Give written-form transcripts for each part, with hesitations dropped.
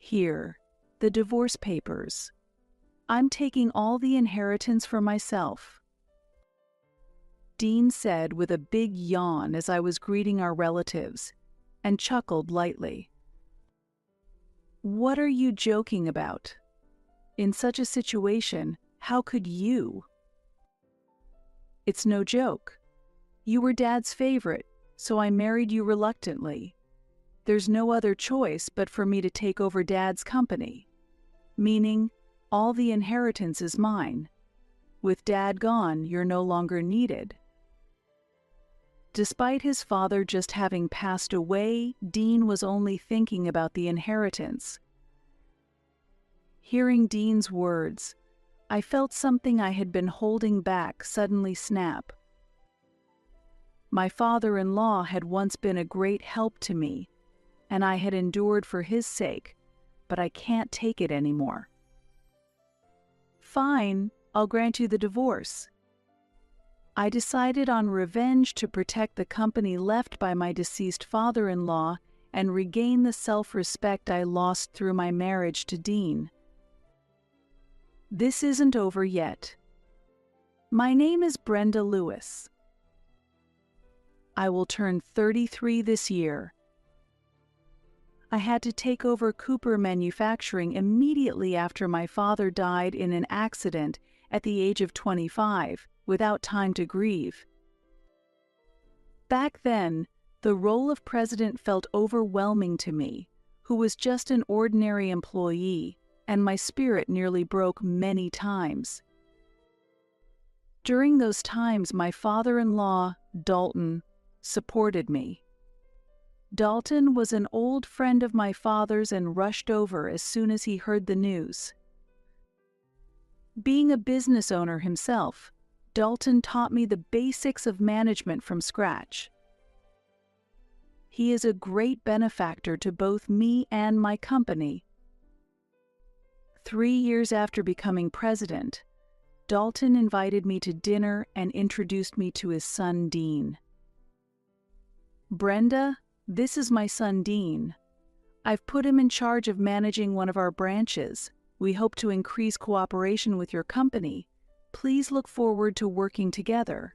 Here, the divorce papers. I'm taking all the inheritance for myself." Dean said with a big yawn as I was greeting our relatives, and chuckled lightly. "What are you joking about? In such a situation, how could you?" "It's no joke. You were Dad's favorite, so I married you reluctantly. There's no other choice but for me to take over Dad's company. Meaning, all the inheritance is mine. With Dad gone, you're no longer needed." Despite his father just having passed away, Dean was only thinking about the inheritance. Hearing Dean's words, I felt something I had been holding back suddenly snap. My father-in-law had once been a great help to me, and I had endured for his sake, but I can't take it anymore. "Fine, I'll grant you the divorce." I decided on revenge to protect the company left by my deceased father-in-law and regain the self-respect I lost through my marriage to Dean. This isn't over yet. My name is Brenda Lewis. I will turn 33 this year. I had to take over Cooper Manufacturing immediately after my father died in an accident at the age of 25, without time to grieve. Back then, the role of president felt overwhelming to me, who was just an ordinary employee, and my spirit nearly broke many times. During those times, my father-in-law, Dalton, supported me. Dalton was an old friend of my father's and rushed over as soon as he heard the news. Being a business owner himself, Dalton taught me the basics of management from scratch. He is a great benefactor to both me and my company. 3 years after becoming president, Dalton invited me to dinner and introduced me to his son Dean. "Brenda, this is my son Dean. I've put him in charge of managing one of our branches. We hope to increase cooperation with your company. Please look forward to working together."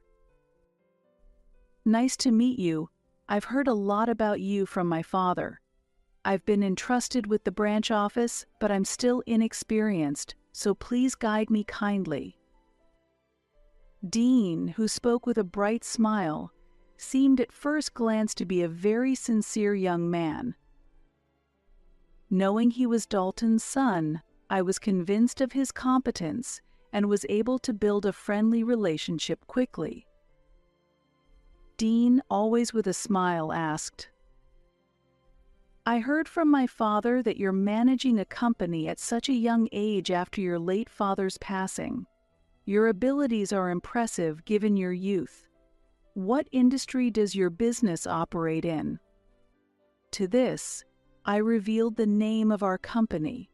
"Nice to meet you. I've heard a lot about you from my father. I've been entrusted with the branch office, but I'm still inexperienced, so please guide me kindly." Dean, who spoke with a bright smile, seemed at first glance to be a very sincere young man. Knowing he was Dalton's son, I was convinced of his competence and was able to build a friendly relationship quickly. Dean, always with a smile, asked, "I heard from my father that you're managing a company at such a young age after your late father's passing. Your abilities are impressive given your youth. What industry does your business operate in?" To this, I revealed the name of our company.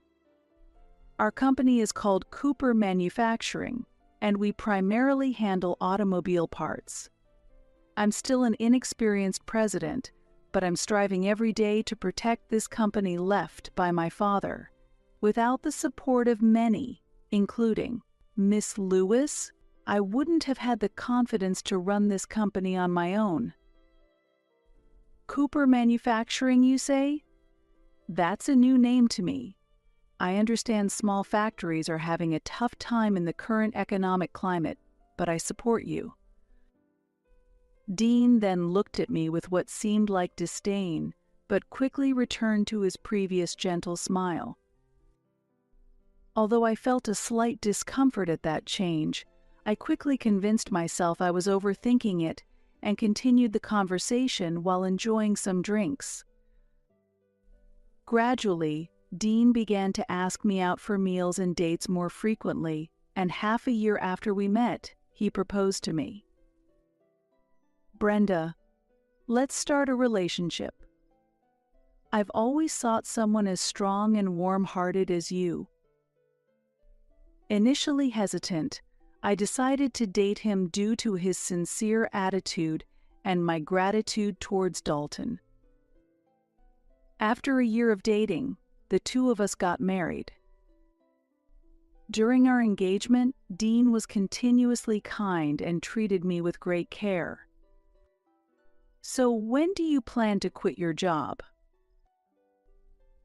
Our company is called Cooper Manufacturing, and we primarily handle automobile parts. I'm still an inexperienced president, but I'm striving every day to protect this company left by my father. Without the support of many, including Miss Lewis, I wouldn't have had the confidence to run this company on my own. Cooper Manufacturing, you say? That's a new name to me. I understand small factories are having a tough time in the current economic climate, but I support you. Dean then looked at me with what seemed like disdain, but quickly returned to his previous gentle smile. Although I felt a slight discomfort at that change, I quickly convinced myself I was overthinking it and continued the conversation while enjoying some drinks. Gradually, Dean began to ask me out for meals and dates more frequently, and half a year after we met, he proposed to me. "Brenda, let's start a relationship. I've always sought someone as strong and warm-hearted as you." Initially hesitant, I decided to date him due to his sincere attitude and my gratitude towards Dalton. After a year of dating, the two of us got married. During our engagement, Dean was continuously kind and treated me with great care. So when do you plan to quit your job?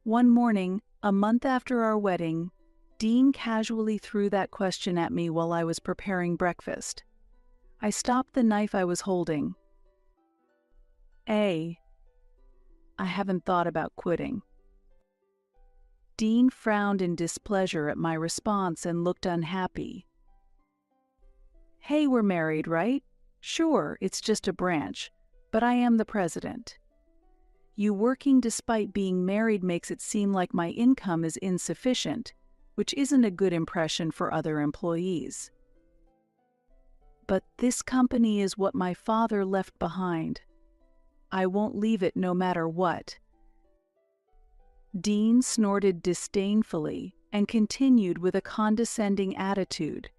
One morning, a month after our wedding, Dean casually threw that question at me while I was preparing breakfast. I stopped the knife I was holding. I haven't thought about quitting. Dean frowned in displeasure at my response and looked unhappy. Hey, we're married, right? Sure, it's just a branch, but I am the president. You working despite being married makes it seem like my income is insufficient, which isn't a good impression for other employees. But this company is what my father left behind. I won't leave it no matter what. Dean snorted disdainfully and continued with a condescending attitude.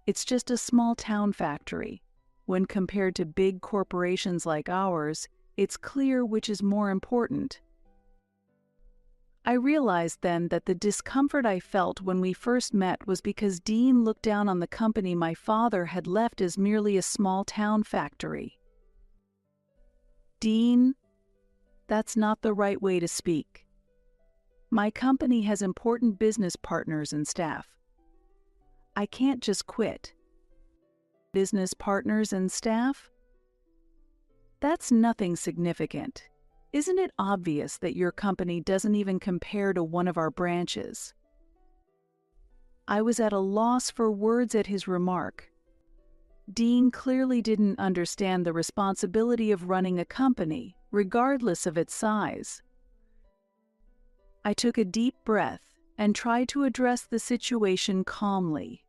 It's just a small-town factory. When compared to big corporations like ours, it's clear which is more important. I realized then that the discomfort I felt when we first met was because Dean looked down on the company my father had left as merely a small-town factory. Dean, that's not the right way to speak. My company has important business partners and staff. I can't just quit. Business partners and staff? That's nothing significant. Isn't it obvious that your company doesn't even compare to one of our branches? I was at a loss for words at his remark. Dean clearly didn't understand the responsibility of running a company, regardless of its size. I took a deep breath and tried to address the situation calmly.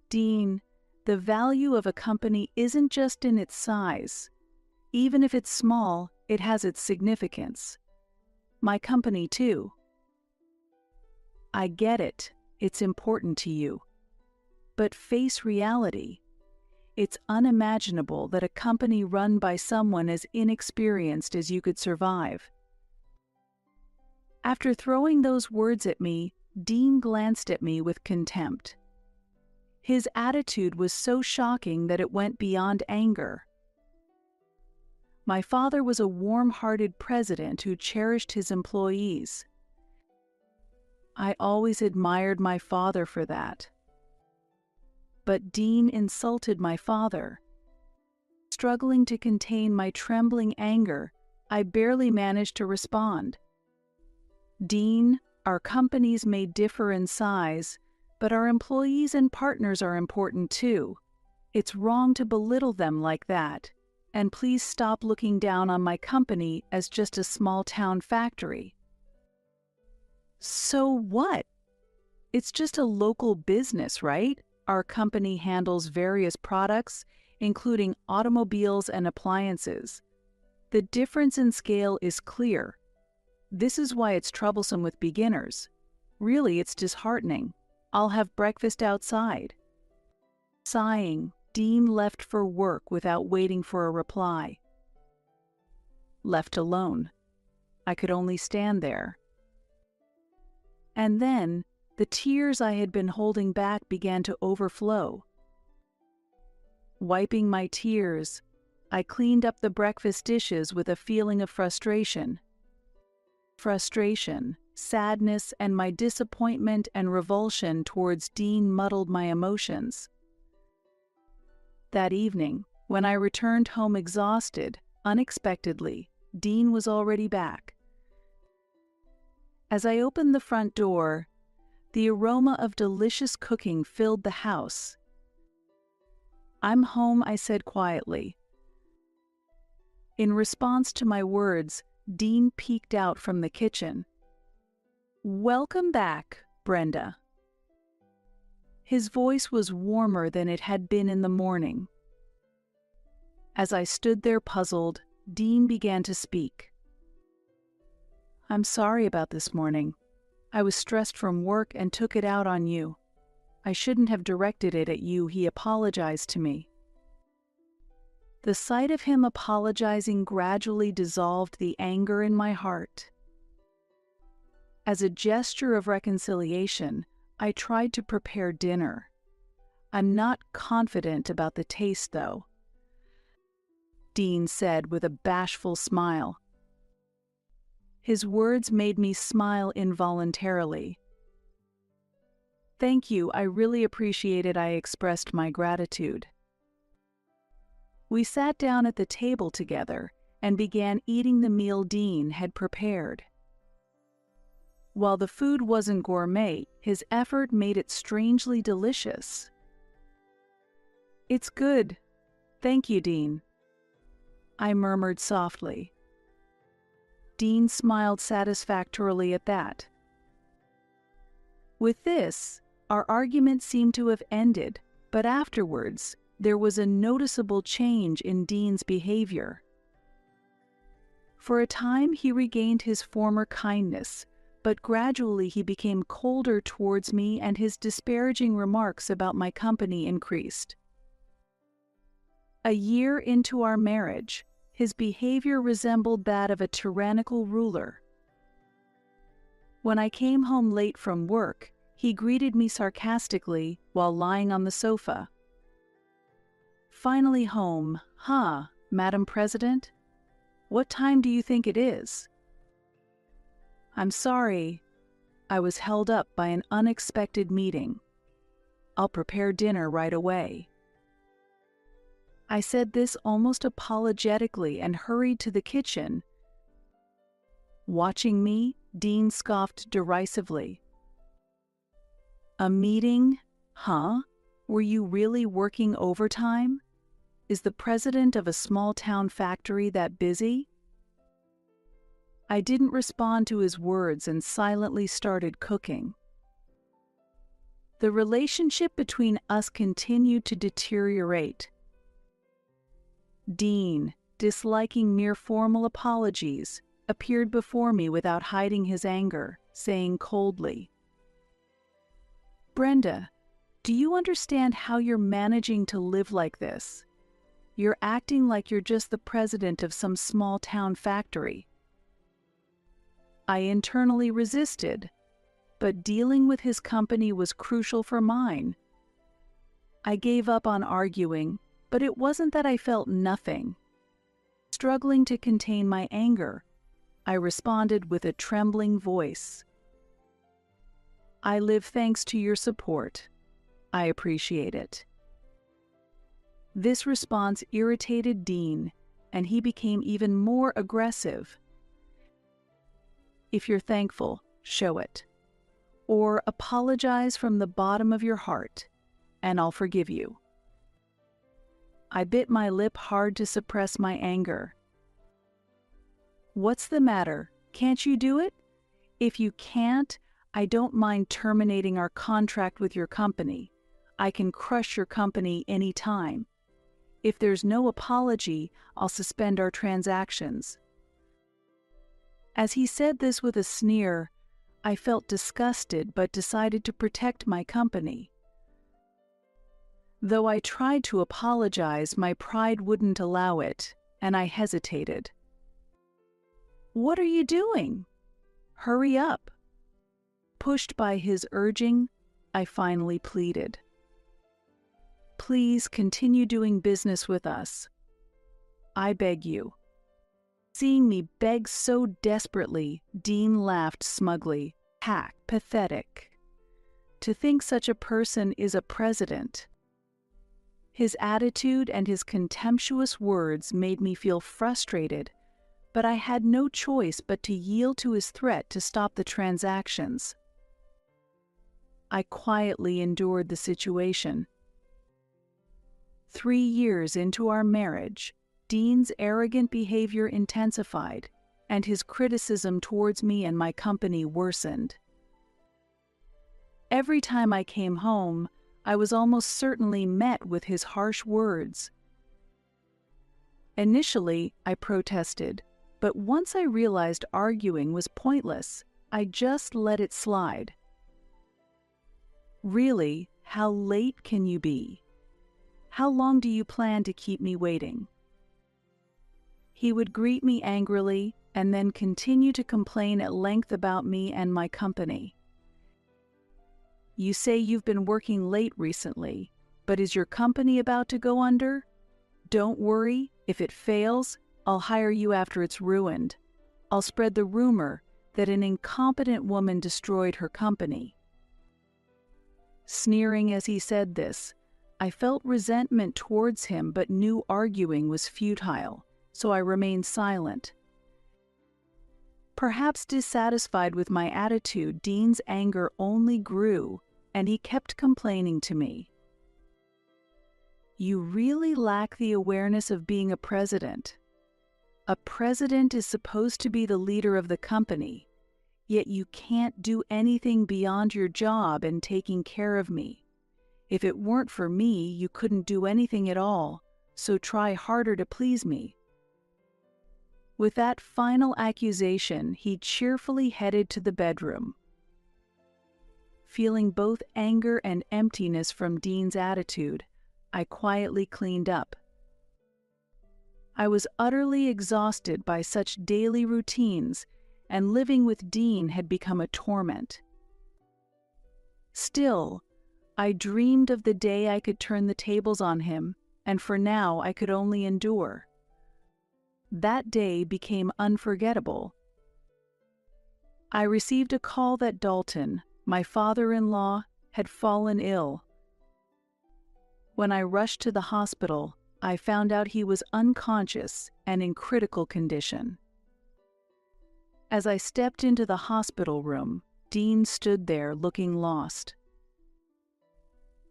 Dean, the value of a company isn't just in its size. Even if it's small, it has its significance. My company, too. I get it. It's important to you. But face reality. It's unimaginable that a company run by someone as inexperienced as you could survive. After throwing those words at me, Dean glanced at me with contempt. His attitude was so shocking that it went beyond anger. My father was a warm-hearted president who cherished his employees. I always admired my father for that. But Dean insulted my father. Struggling to contain my trembling anger, I barely managed to respond. Dean, our companies may differ in size, but our employees and partners are important too. It's wrong to belittle them like that, and please stop looking down on my company as just a small-town factory. So what? It's just a local business, right? Our company handles various products, including automobiles and appliances. The difference in scale is clear. This is why it's troublesome with beginners. Really, it's disheartening. I'll have breakfast outside. Sighing, Dean left for work without waiting for a reply. Left alone. I could only stand there. And then, the tears I had been holding back began to overflow. Wiping my tears, I cleaned up the breakfast dishes with a feeling of frustration. Frustration, sadness, and my disappointment and revulsion towards Dean muddled my emotions. That evening, when I returned home exhausted, unexpectedly, Dean was already back. As I opened the front door, the aroma of delicious cooking filled the house. "I'm home," I said quietly. In response to my words, Dean peeked out from the kitchen. "Welcome back, Brenda." His voice was warmer than it had been in the morning. As I stood there puzzled, Dean began to speak. "I'm sorry about this morning. I was stressed from work and took it out on you. I shouldn't have directed it at you," he apologized to me. The sight of him apologizing gradually dissolved the anger in my heart. As a gesture of reconciliation, I tried to prepare dinner. I'm not confident about the taste, though, Dean said with a bashful smile. His words made me smile involuntarily. Thank you, I really appreciate it, I expressed my gratitude. We sat down at the table together and began eating the meal Dean had prepared. While the food wasn't gourmet, his effort made it strangely delicious. It's good. Thank you, Dean, I murmured softly. Dean smiled satisfactorily at that. With this, our argument seemed to have ended, but afterwards, there was a noticeable change in Dean's behavior. For a time, he regained his former kindness, but gradually he became colder towards me and his disparaging remarks about my company increased. A year into our marriage, his behavior resembled that of a tyrannical ruler. When I came home late from work, he greeted me sarcastically while lying on the sofa. Finally home, huh, Madam President? What time do you think it is? I'm sorry, I was held up by an unexpected meeting. I'll prepare dinner right away. I said this almost apologetically and hurried to the kitchen. Watching me, Dean scoffed derisively. A meeting? Huh? Were you really working overtime? Is the president of a small-town factory that busy? I didn't respond to his words and silently started cooking. The relationship between us continued to deteriorate. Dean, disliking mere formal apologies, appeared before me without hiding his anger, saying coldly, "Brenda, do you understand how you're managing to live like this? You're acting like you're just the president of some small-town factory." I internally resisted, but dealing with his company was crucial for mine. I gave up on arguing, but it wasn't that I felt nothing. Struggling to contain my anger, I responded with a trembling voice. I live thanks to your support. I appreciate it. This response irritated Dean, and he became even more aggressive. If you're thankful, show it. Or apologize from the bottom of your heart, and I'll forgive you. I bit my lip hard to suppress my anger. What's the matter? Can't you do it? If you can't, I don't mind terminating our contract with your company. I can crush your company any time. If there's no apology, I'll suspend our transactions. As he said this with a sneer, I felt disgusted but decided to protect my company. Though I tried to apologize, my pride wouldn't allow it, and I hesitated. What are you doing? Hurry up. Pushed by his urging, I finally pleaded. Please continue doing business with us. I beg you. Seeing me beg so desperately, Dean laughed smugly. Hack, pathetic. To think such a person is a president. His attitude and his contemptuous words made me feel frustrated, but I had no choice but to yield to his threat to stop the transactions. I quietly endured the situation. 3 years into our marriage, Dean's arrogant behavior intensified, and his criticism towards me and my company worsened. Every time I came home, I was almost certainly met with his harsh words. Initially, I protested, but once I realized arguing was pointless, I just let it slide. Really, how late can you be? How long do you plan to keep me waiting? He would greet me angrily, and then continue to complain at length about me and my company. You say you've been working late recently, but is your company about to go under? Don't worry, if it fails, I'll hire you after it's ruined. I'll spread the rumor that an incompetent woman destroyed her company. Sneering as he said this, I felt resentment towards him but knew arguing was futile, so I remained silent. Perhaps dissatisfied with my attitude, Dean's anger only grew, and he kept complaining to me. You really lack the awareness of being a president. A president is supposed to be the leader of the company, yet you can't do anything beyond your job and taking care of me. If it weren't for me, you couldn't do anything at all, so try harder to please me. With that final accusation, he cheerfully headed to the bedroom. Feeling both anger and emptiness from Dean's attitude, I quietly cleaned up. I was utterly exhausted by such daily routines, and living with Dean had become a torment. Still, I dreamed of the day I could turn the tables on him, and for now I could only endure. That day became unforgettable. I received a call that Dalton, my father-in-law, had fallen ill. When I rushed to the hospital, I found out he was unconscious and in critical condition. As I stepped into the hospital room, Dean stood there looking lost.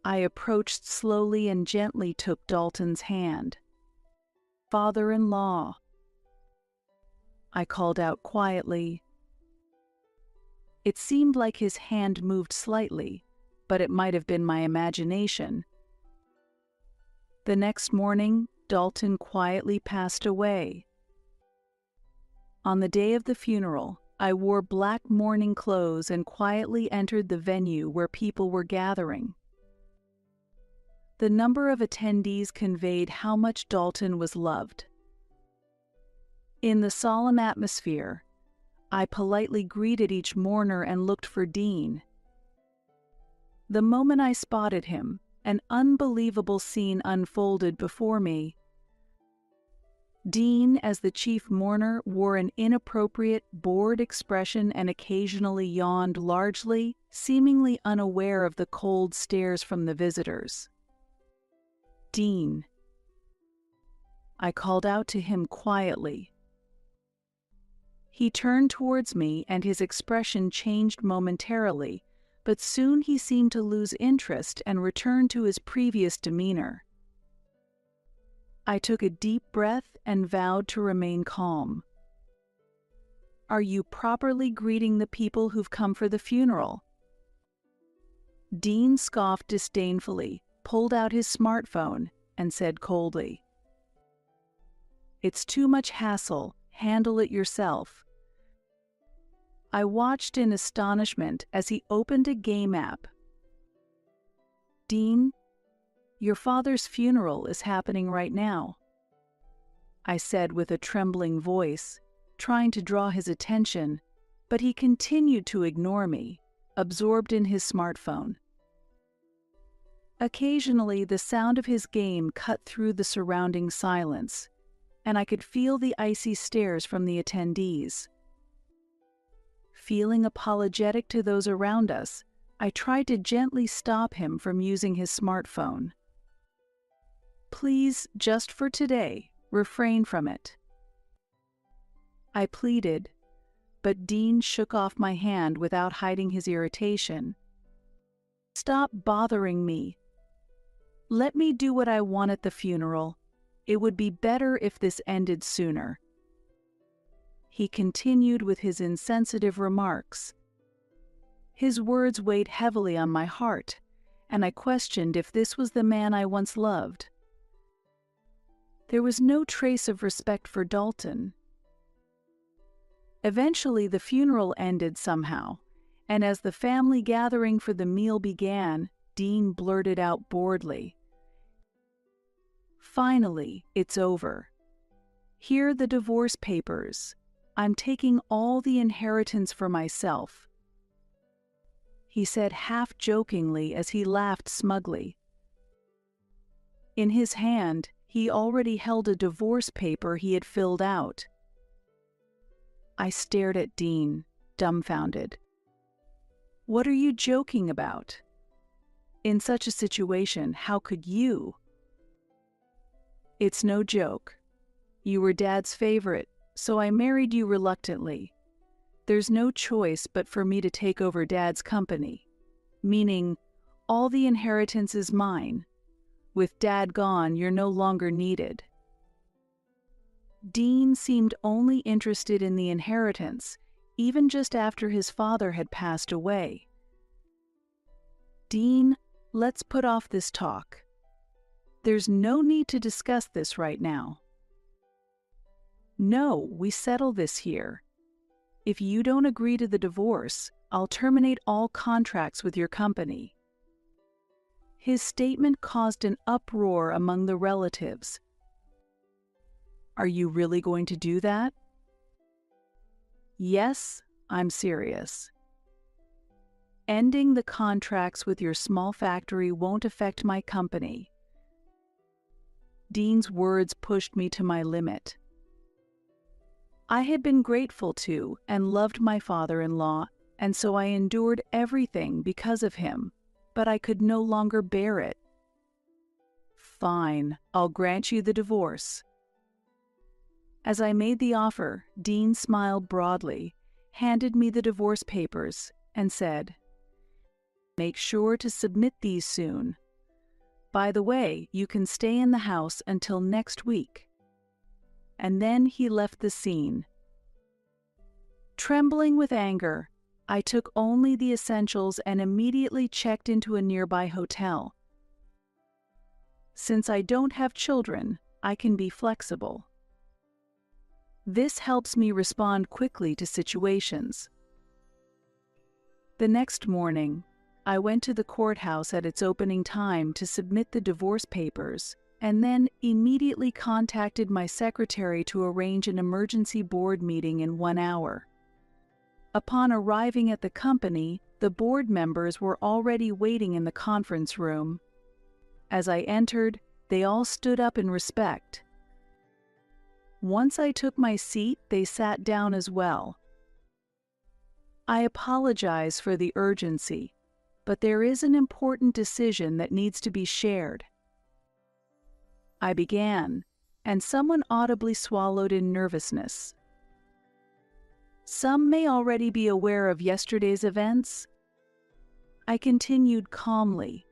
I approached slowly and gently took Dalton's hand. "Father-in-law," I called out quietly. It seemed like his hand moved slightly, but it might have been my imagination. The next morning, Dalton quietly passed away. On the day of the funeral, I wore black mourning clothes and quietly entered the venue where people were gathering. The number of attendees conveyed how much Dalton was loved. In the solemn atmosphere, I politely greeted each mourner and looked for Dean. The moment I spotted him, an unbelievable scene unfolded before me. Dean, as the chief mourner, wore an inappropriate, bored expression and occasionally yawned largely, seemingly unaware of the cold stares from the visitors. "Dean," I called out to him quietly. He turned towards me and his expression changed momentarily, but soon he seemed to lose interest and return to his previous demeanor. I took a deep breath and vowed to remain calm. "Are you properly greeting the people who've come for the funeral?" Dean scoffed disdainfully, pulled out his smartphone, and said coldly, "It's too much hassle, handle it yourself." I watched in astonishment as he opened a game app. "Dean, your father's funeral is happening right now," I said with a trembling voice, trying to draw his attention, but he continued to ignore me, absorbed in his smartphone. Occasionally, the sound of his game cut through the surrounding silence, and I could feel the icy stares from the attendees. Feeling apologetic to those around us, I tried to gently stop him from using his smartphone. "Please, just for today, refrain from it," I pleaded, but Dean shook off my hand without hiding his irritation. "Stop bothering me. Let me do what I want at the funeral. It would be better if this ended sooner." He continued with his insensitive remarks. His words weighed heavily on my heart, and I questioned if this was the man I once loved. There was no trace of respect for Dalton. Eventually, the funeral ended somehow, and as the family gathering for the meal began, Dean blurted out boredly, "Finally, it's over. Here are the divorce papers. I'm taking all the inheritance for myself," he said half-jokingly as he laughed smugly. In his hand, he already held a divorce paper he had filled out. I stared at Dean, dumbfounded. "What are you joking about? In such a situation, how could you?" "It's no joke. You were Dad's favorite, so I married you reluctantly. There's no choice but for me to take over Dad's company, meaning all the inheritance is mine. With Dad gone, you're no longer needed." Dean seemed only interested in the inheritance, even just after his father had passed away. "Dean, let's put off this talk. There's no need to discuss this right now." "No, we settle this here. If you don't agree to the divorce, I'll terminate all contracts with your company." His statement caused an uproar among the relatives. "Are you really going to do that?" "Yes, I'm serious. Ending the contracts with your small factory won't affect my company." Dean's words pushed me to my limit. I had been grateful to and loved my father-in-law, and so I endured everything because of him, but I could no longer bear it. "Fine, I'll grant you the divorce." As I made the offer, Dean smiled broadly, handed me the divorce papers, and said, "Make sure to submit these soon. By the way, you can stay in the house until next week." And then he left the scene. Trembling with anger, I took only the essentials and immediately checked into a nearby hotel. Since I don't have children, I can be flexible. This helps me respond quickly to situations. The next morning, I went to the courthouse at its opening time to submit the divorce papers, and then immediately contacted my secretary to arrange an emergency board meeting in 1 hour. Upon arriving at the company, the board members were already waiting in the conference room. As I entered, they all stood up in respect. Once I took my seat, they sat down as well. I apologize for the urgency, but there is an important decision that needs to be shared. I began, and someone audibly swallowed in nervousness. Some may already be aware of yesterday's events. I continued calmly.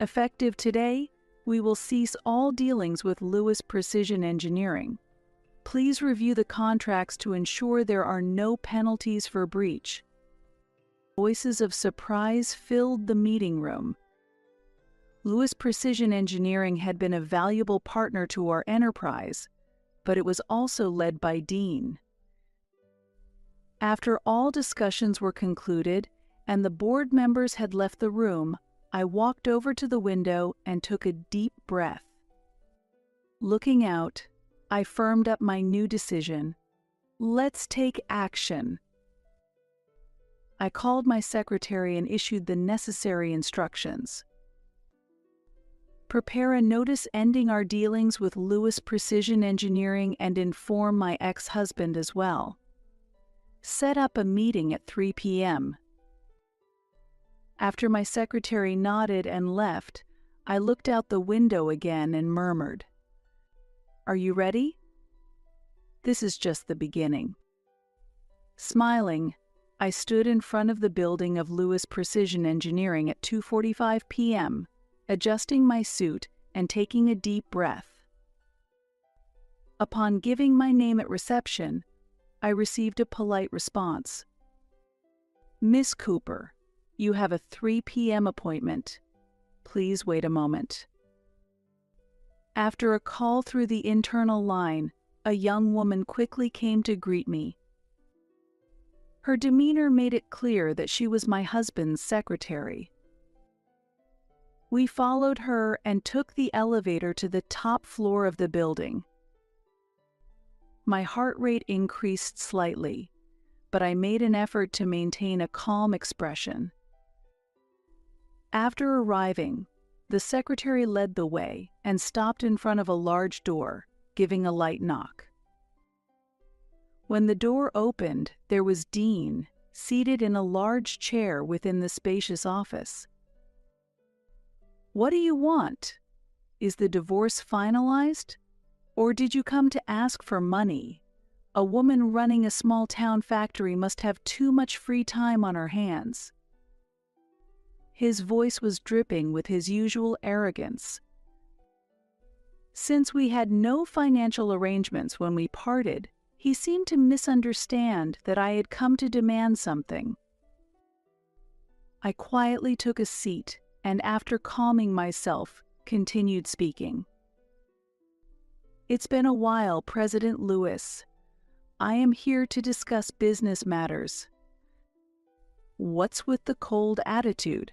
Effective today, we will cease all dealings with Lewis Precision Engineering. Please review the contracts to ensure there are no penalties for breach. Voices of surprise filled the meeting room. Lewis Precision Engineering had been a valuable partner to our enterprise, but it was also led by Dean. After all discussions were concluded and the board members had left the room, I walked over to the window and took a deep breath. Looking out, I firmed up my new decision. Let's take action. I called my secretary and issued the necessary instructions. Prepare a notice ending our dealings with Lewis Precision Engineering and inform my ex-husband as well. Set up a meeting at 3 p.m. After my secretary nodded and left, I looked out the window again and murmured, "Are you ready? This is just the beginning." Smiling, I stood in front of the building of Lewis Precision Engineering at 2:45 p.m., adjusting my suit and taking a deep breath. Upon giving my name at reception, I received a polite response. "Miss Cooper, you have a 3 p.m. appointment. Please wait a moment." After a call through the internal line, a young woman quickly came to greet me. Her demeanor made it clear that she was my husband's secretary. We followed her and took the elevator to the top floor of the building. My heart rate increased slightly, but I made an effort to maintain a calm expression. After arriving, the secretary led the way and stopped in front of a large door, giving a light knock. When the door opened, there was Dean, seated in a large chair within the spacious office. "What do you want? Is the divorce finalized? Or did you come to ask for money? A woman running a small-town factory must have too much free time on her hands." His voice was dripping with his usual arrogance. Since we had no financial arrangements when we parted, he seemed to misunderstand that I had come to demand something. I quietly took a seat and, after calming myself, continued speaking. "It's been a while, President Lewis. I am here to discuss business matters." What's with the cold attitude?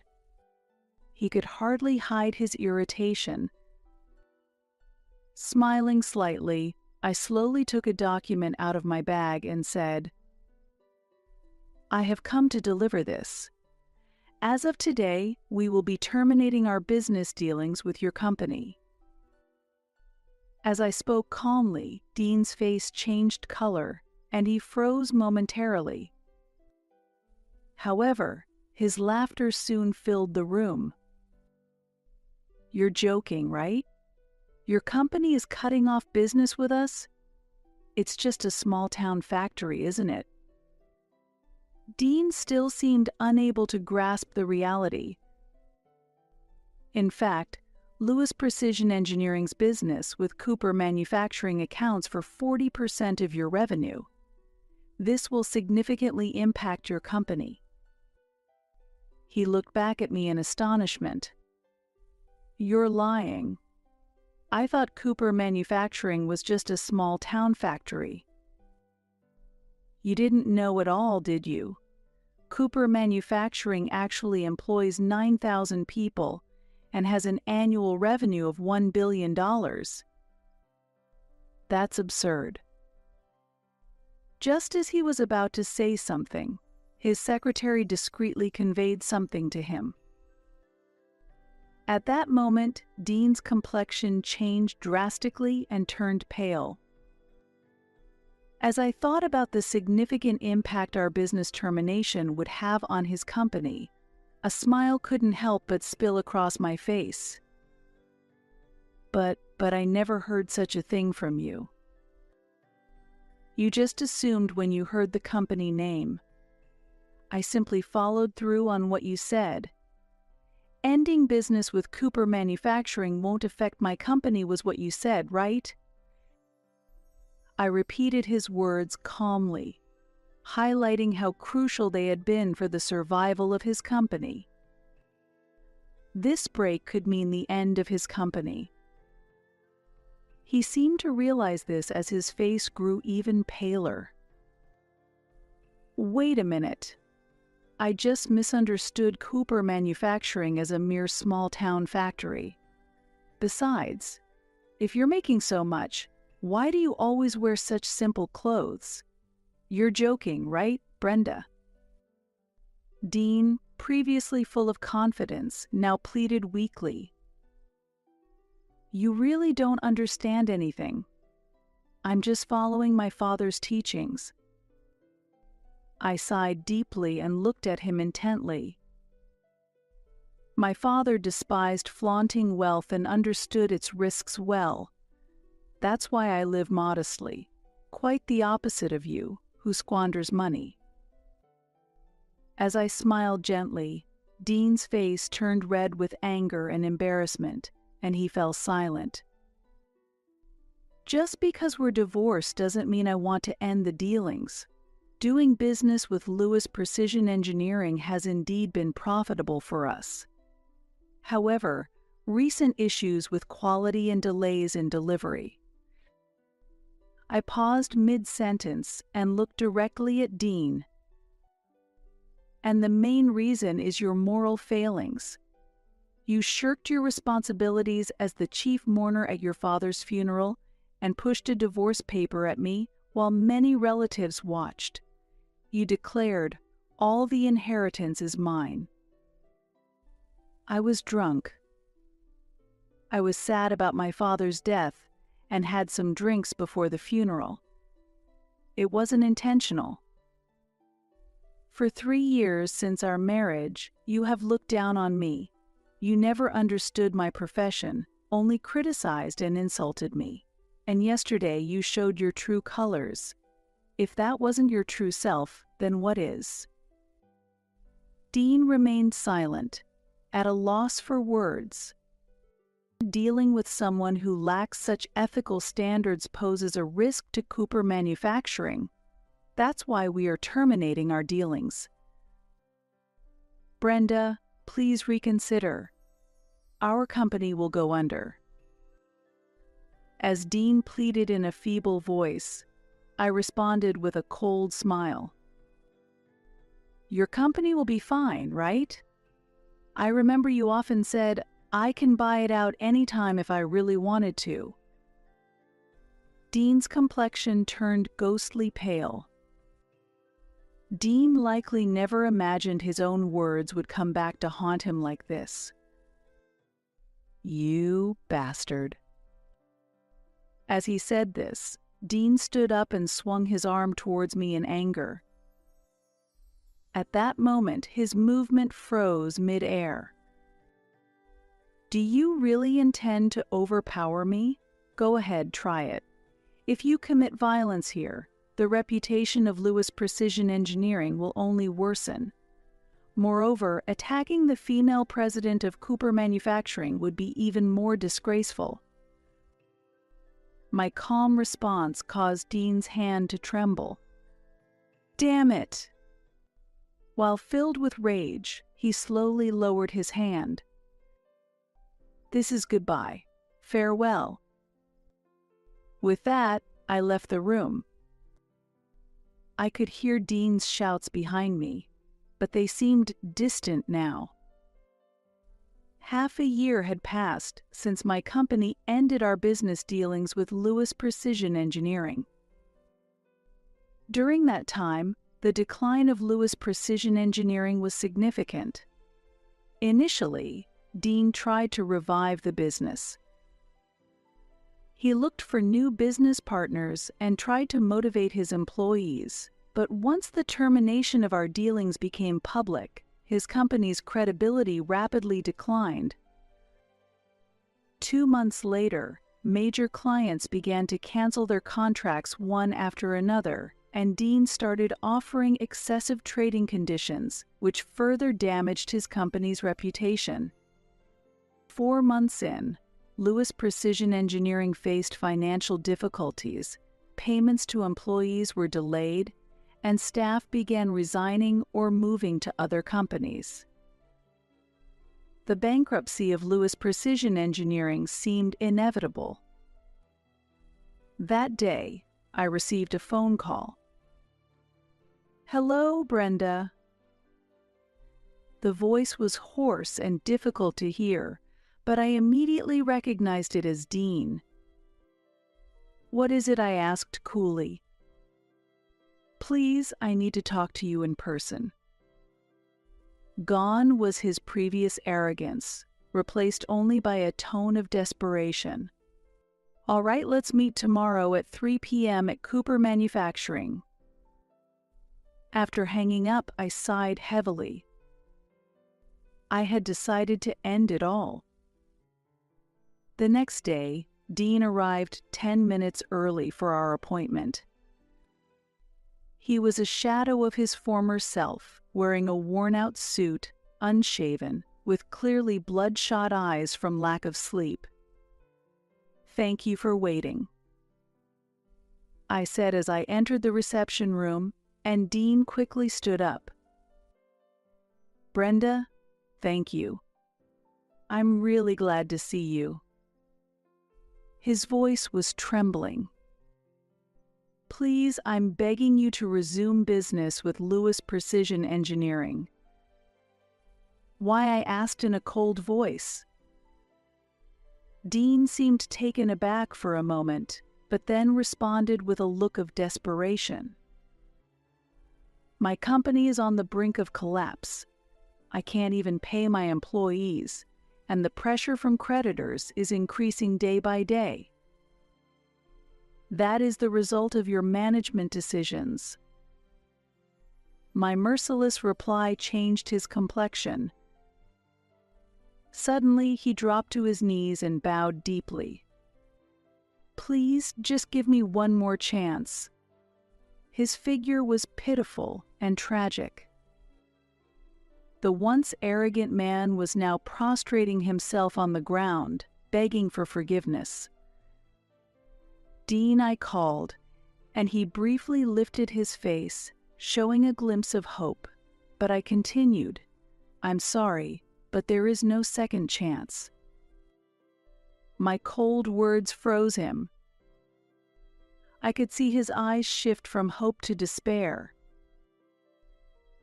He could hardly hide his irritation. Smiling slightly, I slowly took a document out of my bag and said, "I have come to deliver this. As of today, we will be terminating our business dealings with your company." As I spoke calmly, Dean's face changed color, and he froze momentarily. However, his laughter soon filled the room. "You're joking, right? Your company is cutting off business with us? It's just a small-town factory, isn't it?" Dean still seemed unable to grasp the reality. In fact, Lewis Precision Engineering's business with Cooper Manufacturing accounts for 40% of your revenue. This will significantly impact your company. He looked back at me in astonishment. "You're lying. I thought Cooper Manufacturing was just a small-town factory." "You didn't know at all, did you? Cooper Manufacturing actually employs 9,000 people and has an annual revenue of $1 billion. That's absurd." Just as he was about to say something, his secretary discreetly conveyed something to him. At that moment, Dean's complexion changed drastically and turned pale. As I thought about the significant impact our business termination would have on his company, a smile couldn't help but spill across my face. But I never heard such a thing from you. You just assumed when you heard the company name. I simply followed through on what you said. Ending business with Cooper Manufacturing won't affect my company was what you said, right? I repeated his words calmly, highlighting how crucial they had been for the survival of his company. This break could mean the end of his company. He seemed to realize this as his face grew even paler. "Wait a minute. I just misunderstood Cooper Manufacturing as a mere small-town factory. Besides, if you're making so much, why do you always wear such simple clothes? You're joking, right, Brenda?" Dean, previously full of confidence, now pleaded weakly. "You really don't understand anything. I'm just following my father's teachings." I sighed deeply and looked at him intently. My father despised flaunting wealth and understood its risks well. That's why I live modestly, quite the opposite of you, who squanders money. As I smiled gently, Dean's face turned red with anger and embarrassment, and he fell silent. Just because we're divorced doesn't mean I want to end the dealings. Doing business with Lewis Precision Engineering has indeed been profitable for us. However, recent issues with quality and delays in delivery. I paused mid-sentence and looked directly at Dean. "And the main reason is your moral failings. You shirked your responsibilities as the chief mourner at your father's funeral and pushed a divorce paper at me while many relatives watched. You declared, "All the inheritance is mine." I was drunk. I was sad about my father's death and had some drinks before the funeral. It wasn't intentional. For 3 years since our marriage, you have looked down on me. You never understood my profession, only criticized and insulted me. And yesterday you showed your true colors. If that wasn't your true self, then what is? Dean remained silent, at a loss for words. Dealing with someone who lacks such ethical standards poses a risk to Cooper Manufacturing. That's why we are terminating our dealings. Brenda, please reconsider. Our company will go under. As Dean pleaded in a feeble voice, I responded with a cold smile. Your company will be fine, right? I remember you often said, I can buy it out anytime if I really wanted to. Dean's complexion turned ghostly pale. Dean likely never imagined his own words would come back to haunt him like this. You bastard. As he said this, Dean stood up and swung his arm towards me in anger. At that moment, his movement froze mid-air. Do you really intend to overpower me? Go ahead, try it. If you commit violence here, the reputation of Lewis Precision Engineering will only worsen. Moreover, attacking the female president of Cooper Manufacturing would be even more disgraceful. My calm response caused Dean's hand to tremble. Damn it! While filled with rage, he slowly lowered his hand. This is goodbye. Farewell. With that, I left the room. I could hear Dean's shouts behind me, but they seemed distant now. Half a year had passed since my company ended our business dealings with Lewis Precision Engineering. During that time, the decline of Lewis Precision Engineering was significant. Initially, Dean tried to revive the business. He looked for new business partners and tried to motivate his employees, but once the termination of our dealings became public, his company's credibility rapidly declined. 2 months later, major clients began to cancel their contracts one after another, and Dean started offering excessive trading conditions, which further damaged his company's reputation. 4 months in, Lewis Precision Engineering faced financial difficulties, payments to employees were delayed, and staff began resigning or moving to other companies. The bankruptcy of Lewis Precision Engineering seemed inevitable. That day, I received a phone call. Hello, Brenda. The voice was hoarse and difficult to hear, but I immediately recognized it as Dean. What is it? I asked coolly. Please, I need to talk to you in person. Gone was his previous arrogance, replaced only by a tone of desperation. All right, let's meet tomorrow at 3 p.m. at Cooper Manufacturing. After hanging up, I sighed heavily. I had decided to end it all. The next day, Dean arrived 10 minutes early for our appointment. He was a shadow of his former self, wearing a worn-out suit, unshaven, with clearly bloodshot eyes from lack of sleep. Thank you for waiting, I said as I entered the reception room, and Dean quickly stood up. Brenda, thank you. I'm really glad to see you. His voice was trembling. Please, I'm begging you to resume business with Lewis Precision Engineering. Why? I asked in a cold voice. Dean seemed taken aback for a moment, but then responded with a look of desperation. My company is on the brink of collapse. I can't even pay my employees, and the pressure from creditors is increasing day by day. That is the result of your management decisions. My merciless reply changed his complexion. Suddenly, he dropped to his knees and bowed deeply. Please, just give me one more chance. His figure was pitiful and tragic. The once arrogant man was now prostrating himself on the ground, begging for forgiveness. Dean, I called, and he briefly lifted his face, showing a glimpse of hope, but I continued, I'm sorry, but there is no second chance. My cold words froze him. I could see his eyes shift from hope to despair.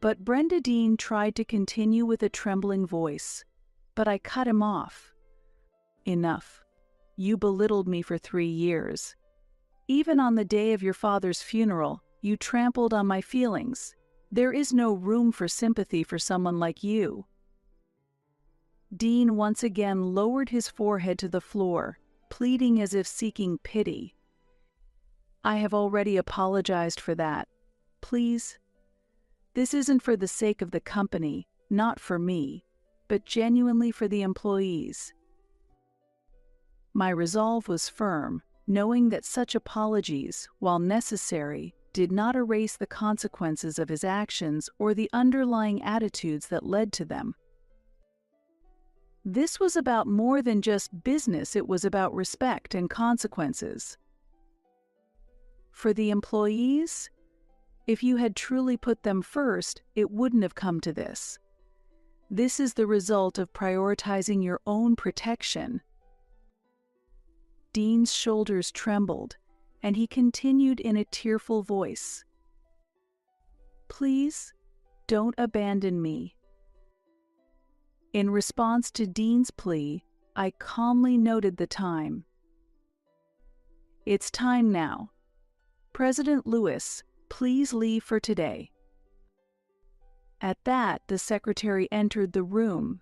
But Brenda Dean tried to continue with a trembling voice, but I cut him off. Enough. You belittled me for 3 years. Even on the day of your father's funeral, you trampled on my feelings. There is no room for sympathy for someone like you. Dean once again lowered his forehead to the floor, pleading as if seeking pity. I have already apologized for that. Please. This isn't for the sake of the company, not for me, but genuinely for the employees. My resolve was firm, knowing that such apologies, while necessary, did not erase the consequences of his actions or the underlying attitudes that led to them. This was about more than just business, it was about respect and consequences. For the employees, if you had truly put them first, it wouldn't have come to this. This is the result of prioritizing your own protection. Dean's shoulders trembled, and he continued in a tearful voice. Please, don't abandon me. In response to Dean's plea, I calmly noted the time. It's time now. President Lewis, please leave for today. At that, the secretary entered the room.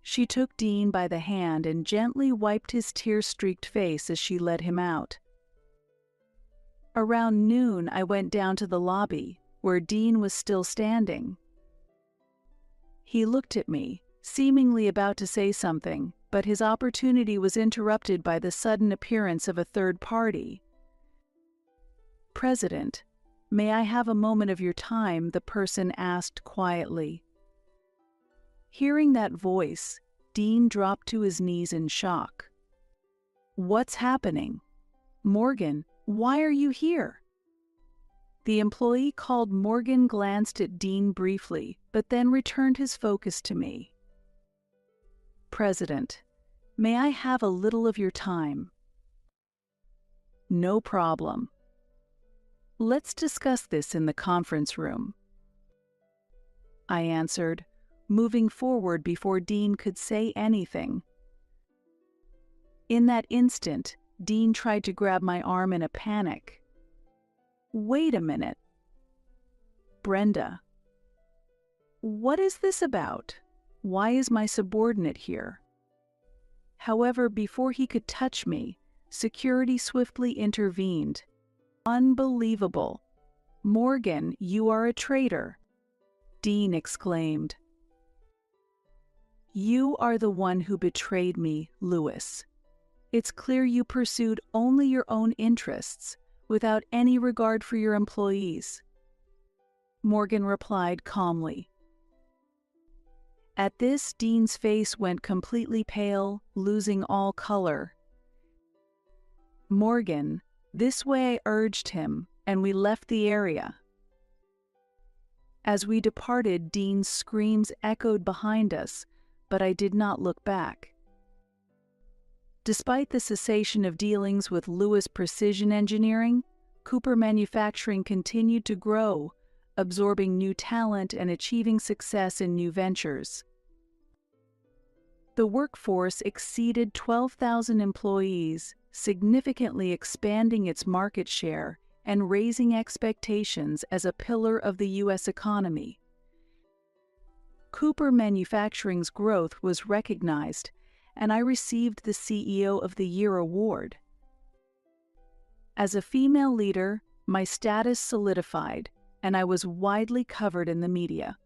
She took Dean by the hand and gently wiped his tear-streaked face as she led him out. Around noon, I went down to the lobby, where Dean was still standing. He looked at me, seemingly about to say something, but his opportunity was interrupted by the sudden appearance of a third party. President, may I have a moment of your time? The person asked quietly. Hearing that voice, Dean dropped to his knees in shock. What's happening? Morgan, why are you here? The employee called Morgan glanced at Dean briefly, but then returned his focus to me. President, may I have a little of your time? No problem. Let's discuss this in the conference room. I answered, moving forward before Dean could say anything. In that instant, Dean tried to grab my arm in a panic. Wait a minute. Brenda. What is this about? Why is my subordinate here? However, before he could touch me, security swiftly intervened. Unbelievable. Morgan, you are a traitor. Dean exclaimed. You are the one who betrayed me, Lewis. It's clear you pursued only your own interests, without any regard for your employees. Morgan replied calmly. At this, Dean's face went completely pale, losing all color. Morgan, this way, I urged him, and we left the area. As we departed, Dean's screams echoed behind us, but I did not look back. Despite the cessation of dealings with Lewis Precision Engineering, Cooper Manufacturing continued to grow, absorbing new talent and achieving success in new ventures. The workforce exceeded 12,000 employees, significantly expanding its market share and raising expectations as a pillar of the U.S. economy. Cooper Manufacturing's growth was recognized, and I received the CEO of the Year award. As a female leader, my status solidified, and I was widely covered in the media.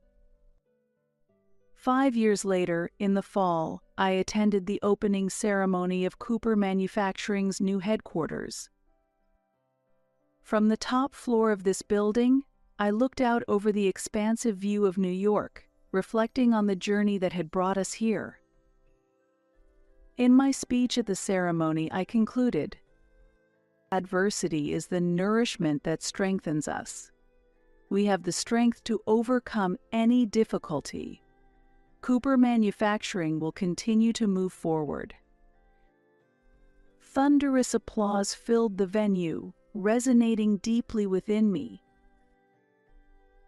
5 years later, in the fall, I attended the opening ceremony of Cooper Manufacturing's new headquarters. From the top floor of this building, I looked out over the expansive view of New York, reflecting on the journey that had brought us here. In my speech at the ceremony, I concluded, "Adversity is the nourishment that strengthens us. We have the strength to overcome any difficulty. Cooper Manufacturing will continue to move forward." Thunderous applause filled the venue, resonating deeply within me.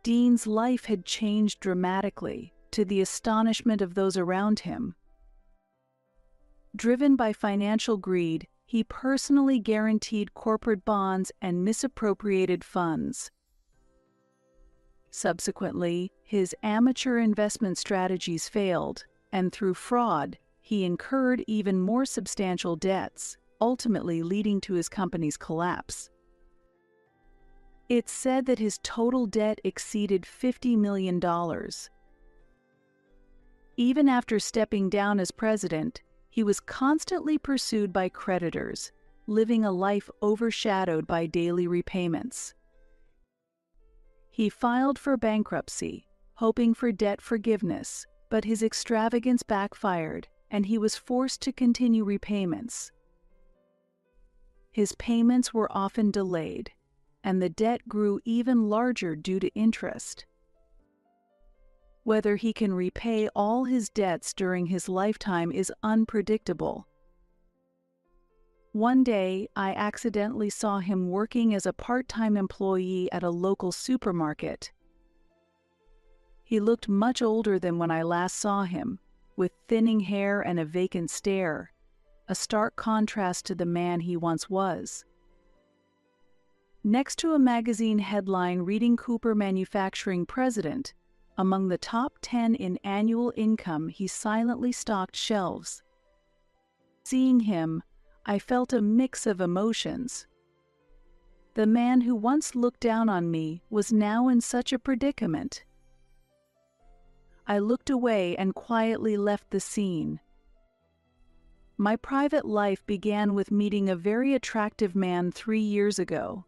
Dean's life had changed dramatically, to the astonishment of those around him. Driven by financial greed, he personally guaranteed corporate bonds and misappropriated funds. Subsequently, his amateur investment strategies failed, and through fraud, he incurred even more substantial debts, ultimately leading to his company's collapse. It's said that his total debt exceeded $50 million. Even after stepping down as president, he was constantly pursued by creditors, living a life overshadowed by daily repayments. He filed for bankruptcy, hoping for debt forgiveness, but his extravagance backfired, and he was forced to continue repayments. His payments were often delayed, and the debt grew even larger due to interest. Whether he can repay all his debts during his lifetime is unpredictable. One day, I accidentally saw him working as a part-time employee at a local supermarket. He looked much older than when I last saw him, with thinning hair and a vacant stare, a stark contrast to the man he once was. Next to a magazine headline reading Cooper Manufacturing President, among the top 10 in annual income, he silently stocked shelves. Seeing him, I felt a mix of emotions. The man who once looked down on me was now in such a predicament. I looked away and quietly left the scene. My private life began with meeting a very attractive man 3 years ago.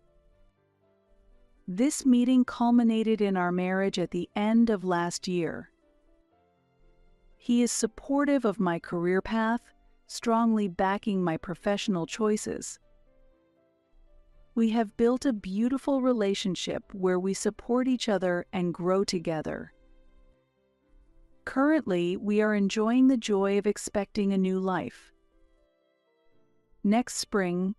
This meeting culminated in our marriage at the end of last year. He is supportive of my career path, strongly backing my professional choices. We have built a beautiful relationship where we support each other and grow together. Currently, we are enjoying the joy of expecting a new life. Next spring,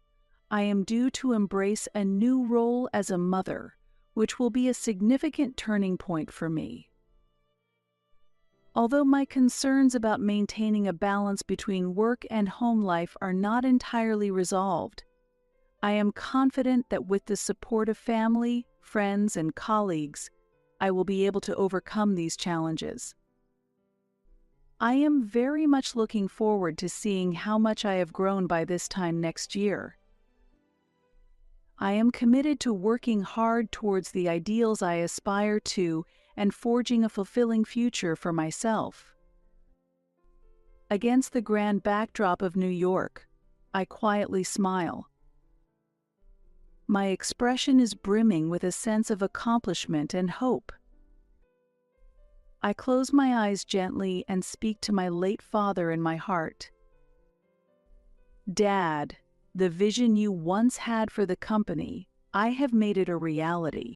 I am due to embrace a new role as a mother, which will be a significant turning point for me. Although my concerns about maintaining a balance between work and home life are not entirely resolved, I am confident that with the support of family, friends, and colleagues, I will be able to overcome these challenges. I am very much looking forward to seeing how much I have grown by this time next year. I am committed to working hard towards the ideals I aspire to and forging a fulfilling future for myself. Against the grand backdrop of New York, I quietly smile. My expression is brimming with a sense of accomplishment and hope. I close my eyes gently and speak to my late father in my heart. Dad, the vision you once had for the company, I have made it a reality.